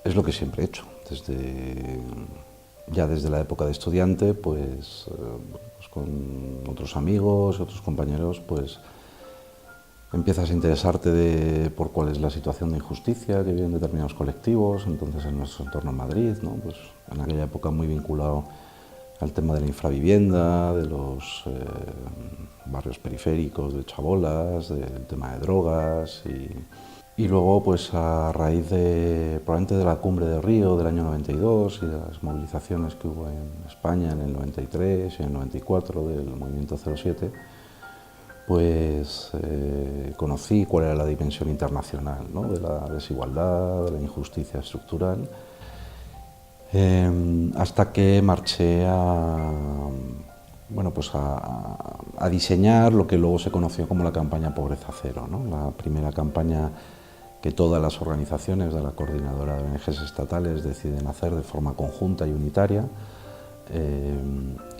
Es lo que siempre he hecho. Ya desde la época de estudiante, pues con otros amigos, otros compañeros, pues empiezas a interesarte por cuál es la situación de injusticia que viven determinados colectivos, entonces en nuestro entorno en Madrid, ¿no? Pues en aquella época muy vinculado al tema de la infravivienda, de los barrios periféricos, de chabolas, del tema de drogas y luego pues a raíz probablemente de la cumbre de Río del año 92 y de las movilizaciones que hubo en España en el 93 y en el 94 del movimiento 07, pues conocí cuál era la dimensión internacional, ¿no? De la desigualdad, de la injusticia estructural, hasta que marché bueno, pues a diseñar lo que luego se conoció como la campaña Pobreza Cero, ¿no? La primera campaña que todas las organizaciones de la Coordinadora de ONGs estatales deciden hacer de forma conjunta y unitaria,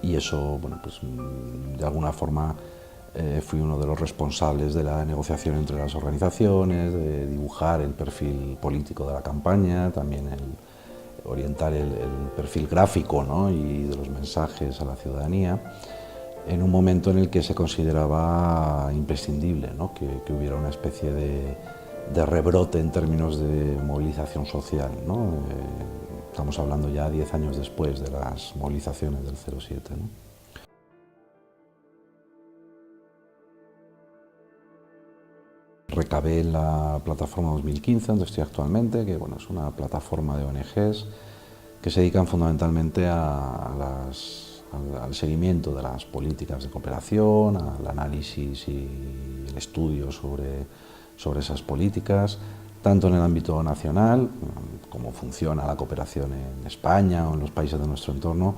y eso, bueno, pues de alguna forma fui uno de los responsables de la negociación entre las organizaciones, de dibujar el perfil político de la campaña, también orientar el perfil gráfico, ¿no? Y de los mensajes a la ciudadanía, en un momento en el que se consideraba imprescindible, ¿no? que hubiera una especie de rebrote en términos de movilización social, ¿no? Estamos hablando ya 10 años después de las movilizaciones del 07, ¿no? Recabé en la plataforma 2015, donde estoy actualmente, que bueno, es una plataforma de ONGs que se dedican fundamentalmente al seguimiento de las políticas de cooperación, al análisis y el estudio sobre esas políticas, tanto en el ámbito nacional, cómo funciona la cooperación en España o en los países de nuestro entorno,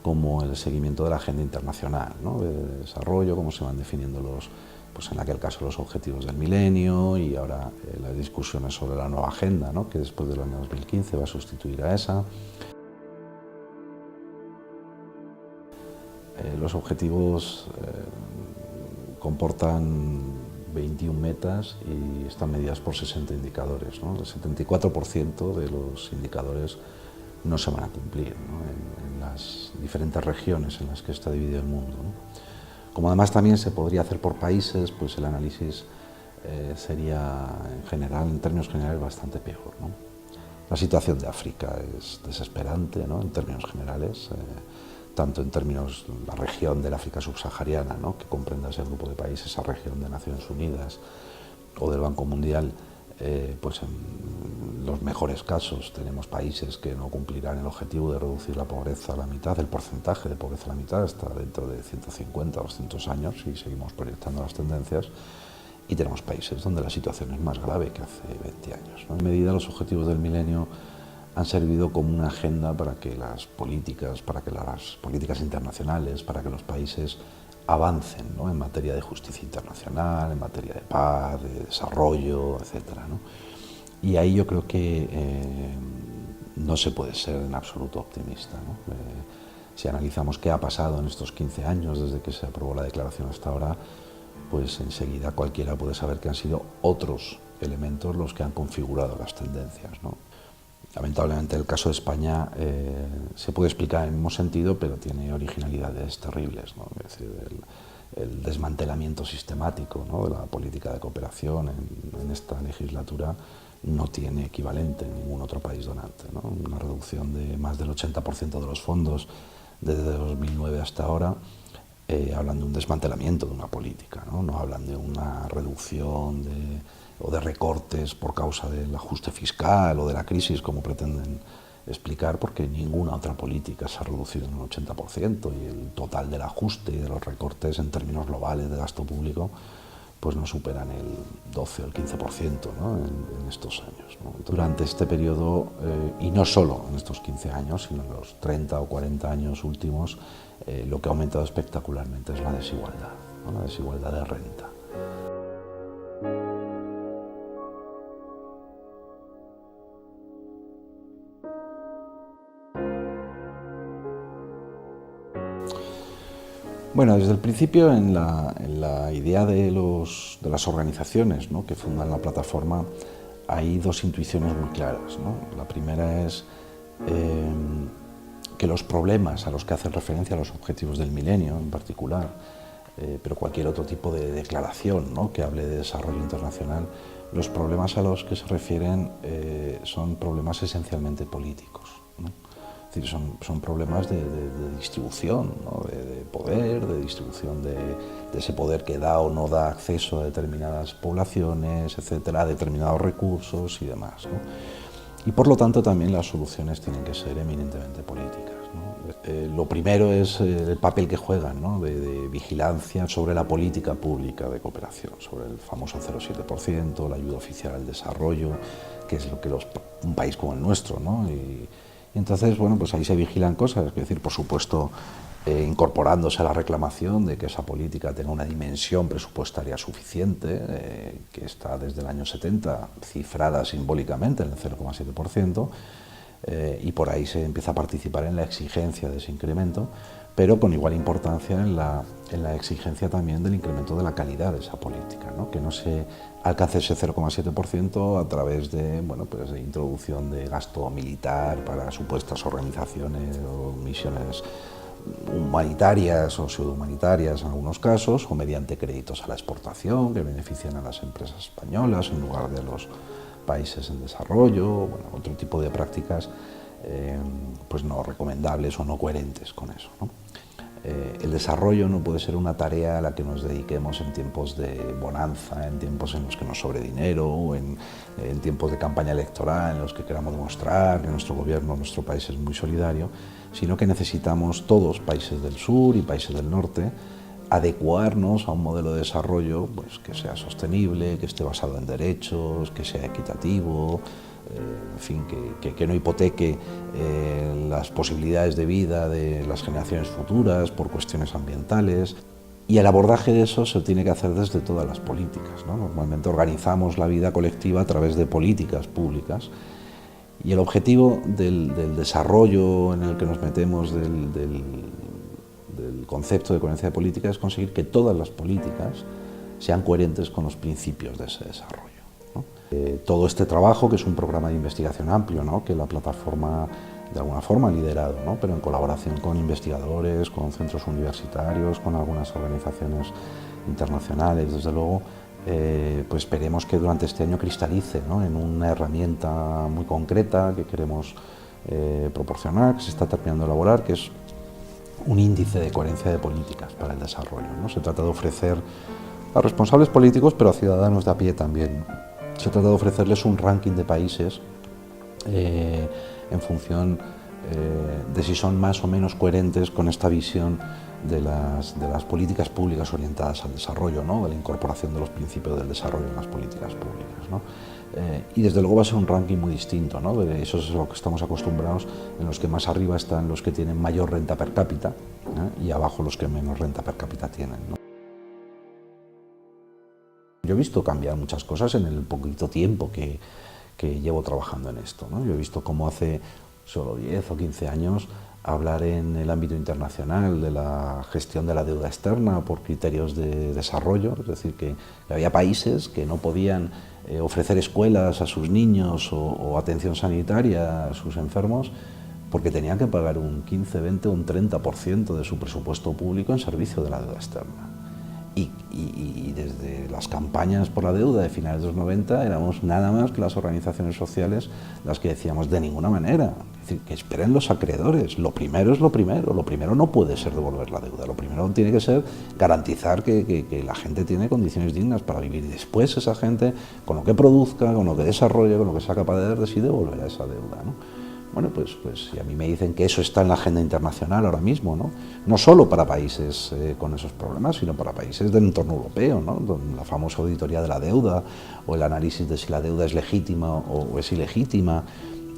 como el seguimiento de la agenda internacional, ¿no? De desarrollo, cómo se van definiendo pues en aquel caso los objetivos del milenio y ahora las discusiones sobre la nueva agenda, ¿no? Que después del año 2015 va a sustituir a esa. Los objetivos comportan 21 metas y están medidas por 60 indicadores, ¿no? El 74% de los indicadores no se van a cumplir, ¿no? en las diferentes regiones en las que está dividido el mundo, ¿no? Como además también se podría hacer por países, pues el análisis sería en general, en términos generales, bastante peor, ¿no? La situación de África es desesperante, ¿no? En términos generales, tanto en términos de la región del África subsahariana, ¿no? Que comprenda ese grupo de países, esa región de Naciones Unidas o del Banco Mundial, pues en los mejores casos tenemos países que no cumplirán el objetivo de reducir la pobreza a la mitad, el porcentaje de pobreza a la mitad hasta dentro de 150 o 200 años si seguimos proyectando las tendencias, y tenemos países donde la situación es más grave que hace 20 años, ¿no? En medida los objetivos del milenio han servido como una agenda para que las políticas internacionales, para que los países avancen, ¿no? En materia de justicia internacional, en materia de paz, de desarrollo, etcétera, ¿no? Y ahí yo creo que no se puede ser en absoluto optimista, ¿no? Si analizamos qué ha pasado en estos 15 años desde que se aprobó la declaración hasta ahora, pues enseguida cualquiera puede saber que han sido otros elementos los que han configurado las tendencias, ¿no? Lamentablemente el caso de España se puede explicar en el mismo sentido, pero tiene originalidades terribles, ¿no? Es decir, el desmantelamiento sistemático, ¿no? De la política de cooperación en esta legislatura no tiene equivalente en ningún otro país donante, ¿no? Una reducción de más del 80% de los fondos desde 2009 hasta ahora. Hablan de un desmantelamiento de una política, no hablan de una reducción o de recortes por causa del ajuste fiscal o de la crisis, como pretenden explicar, porque ninguna otra política se ha reducido en un 80% y el total del ajuste y de los recortes en términos globales de gasto público pues no superan el 12 o el 15%, ¿no? en estos años, ¿no? Durante este periodo, y no solo en estos 15 años, sino en los 30 o 40 años últimos, lo que ha aumentado espectacularmente es la desigualdad, ¿no? La desigualdad de renta. Bueno, desde el principio en la idea de las organizaciones, ¿no? Que fundan la plataforma hay dos intuiciones muy claras, ¿no? La primera es que los problemas a los que hacen referencia los objetivos del milenio en particular, pero cualquier otro tipo de declaración, ¿no?, que hable de desarrollo internacional, los problemas a los que se refieren son problemas esencialmente políticos, ¿no? Es decir, son problemas de distribución, ¿no?, de poder, de distribución de ese poder que da o no da acceso a determinadas poblaciones, etcétera, a determinados recursos y demás, ¿no? Y por lo tanto también las soluciones tienen que ser eminentemente políticas, ¿no? Lo primero es el papel que juegan, ¿no?, de vigilancia sobre la política pública de cooperación, sobre el famoso 0,7%, la ayuda oficial al desarrollo, que es lo que un país como el nuestro, ¿no? Y entonces, bueno, pues ahí se vigilan cosas, es decir, por supuesto, incorporándose a la reclamación de que esa política tenga una dimensión presupuestaria suficiente, que está desde el año 70 cifrada simbólicamente en el 0,7%, y por ahí se empieza a participar en la exigencia de ese incremento, pero con igual importancia en la exigencia también del incremento de la calidad de esa política, ¿no? Que no se alcance ese 0,7% a través de, bueno, pues de introducción de gasto militar para supuestas organizaciones o misiones humanitarias o pseudohumanitarias en algunos casos, o mediante créditos a la exportación que benefician a las empresas españolas en lugar de los países en desarrollo, bueno, otro tipo de prácticas pues no recomendables o no coherentes con eso, ¿no? El desarrollo no puede ser una tarea a la que nos dediquemos en tiempos de bonanza, en tiempos en los que nos sobre dinero, o en tiempos de campaña electoral en los que queramos demostrar que nuestro gobierno, nuestro país es muy solidario, sino que necesitamos todos, países del sur y países del norte, adecuarnos a un modelo de desarrollo pues, que sea sostenible, que esté basado en derechos, que sea equitativo, en fin, que no hipoteque las posibilidades de vida de las generaciones futuras por cuestiones ambientales. Y el abordaje de eso se tiene que hacer desde todas las políticas, ¿no? Normalmente organizamos la vida colectiva a través de políticas públicas, y el objetivo del desarrollo en el que nos metemos del concepto de coherencia de política es conseguir que todas las políticas sean coherentes con los principios de ese desarrollo, ¿no? Todo este trabajo, que es un programa de investigación amplio, ¿no?, que la plataforma de alguna forma ha liderado, ¿no?, pero en colaboración con investigadores, con centros universitarios, con algunas organizaciones internacionales, desde luego, pues esperemos que durante este año cristalice, ¿no?, en una herramienta muy concreta que queremos proporcionar, que se está terminando de elaborar, que es un índice de coherencia de políticas para el desarrollo, ¿no? Se trata de ofrecer a responsables políticos, pero a ciudadanos de a pie también. Se trata de ofrecerles un ranking de países en función de si son más o menos coherentes con esta visión de las políticas públicas orientadas al desarrollo, ¿no?, de la incorporación de los principios del desarrollo en las políticas públicas, ¿no? Y desde luego va a ser un ranking muy distinto, ¿no? De eso es lo que estamos acostumbrados, en los que más arriba están los que tienen mayor renta per cápita, y abajo los que menos renta per cápita tienen, ¿no? Yo he visto cambiar muchas cosas en el poquito tiempo que llevo trabajando en esto, ¿no? Yo he visto cómo hace solo 10 o 15 años hablar en el ámbito internacional de la gestión de la deuda externa por criterios de desarrollo, es decir, que había países que no podían ofrecer escuelas a sus niños o atención sanitaria a sus enfermos porque tenían que pagar un 15, 20 o un 30% de su presupuesto público en servicio de la deuda externa. Y desde las campañas por la deuda de finales de los 90 éramos nada más que las organizaciones sociales las que decíamos de ninguna manera, es decir, que esperen los acreedores, lo primero es lo primero no puede ser devolver la deuda, lo primero tiene que ser garantizar que la gente tiene condiciones dignas para vivir, y después esa gente, con lo que produzca, con lo que desarrolle, con lo que sea capaz de dar de sí, devolverá esa deuda, ¿no? Bueno, pues si a mí me dicen que eso está en la agenda internacional ahora mismo, no solo para países con esos problemas, sino para países del entorno europeo, ¿no?, donde la famosa auditoría de la deuda, o el análisis de si la deuda es legítima o es ilegítima,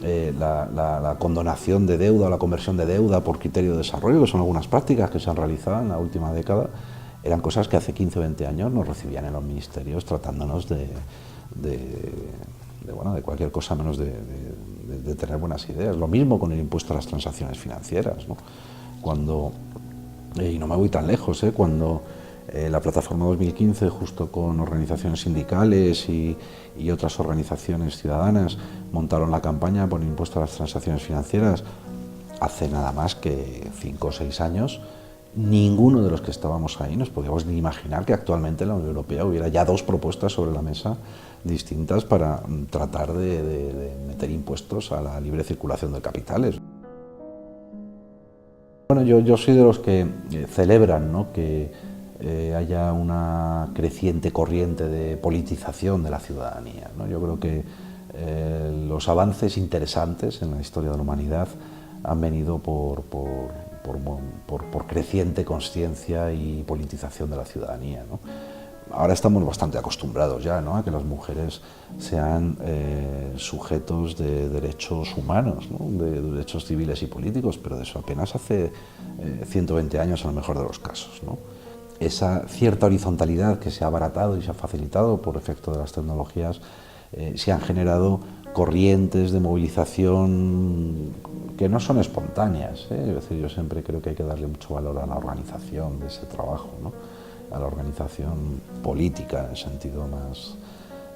la condonación de deuda o la conversión de deuda por criterio de desarrollo, que son algunas prácticas que se han realizado en la última década, eran cosas que hace 15 o 20 años nos recibían en los ministerios tratándonos de cualquier cosa menos de tener buenas ideas. Lo mismo con el impuesto a las transacciones financieras, ¿no? Y no me voy tan lejos, cuando La Plataforma 2015, justo con organizaciones sindicales y otras organizaciones ciudadanas, montaron la campaña por el impuesto a las transacciones financieras hace nada más que 5 o 6 años. Ninguno de los que estábamos ahí nos podíamos ni imaginar que actualmente en la Unión Europea hubiera ya 2 propuestas sobre la mesa distintas para tratar de meter impuestos a la libre circulación de capitales. Bueno, yo soy de los que celebran, ¿no?, que haya una creciente corriente de politización de la ciudadanía, ¿no? Yo creo que los avances interesantes en la historia de la humanidad han venido por creciente conciencia y politización de la ciudadanía, ¿no? Ahora estamos bastante acostumbrados ya, ¿no?, a que las mujeres sean sujetos de derechos humanos, ¿no?, de derechos civiles y políticos, pero de eso apenas hace 120 años en el mejor de los casos, ¿no? Esa cierta horizontalidad que se ha abaratado y se ha facilitado por efecto de las tecnologías, se han generado corrientes de movilización que no son espontáneas, ¿eh? Es decir, yo siempre creo que hay que darle mucho valor a la organización de ese trabajo, ¿no?, a la organización política en el sentido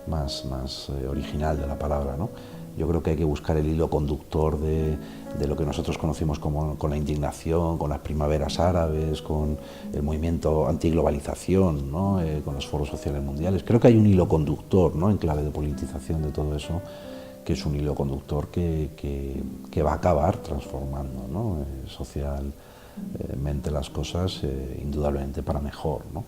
más original de la palabra, ¿no? Yo creo que hay que buscar el hilo conductor de lo que nosotros conocimos con la indignación, con las primaveras árabes, con el movimiento antiglobalización, ¿no?, con los foros sociales mundiales. Creo que hay un hilo conductor, ¿no?, en clave de politización de todo eso, que es un hilo conductor que va a acabar transformando, ¿no?, socialmente las cosas, indudablemente para mejor, ¿no?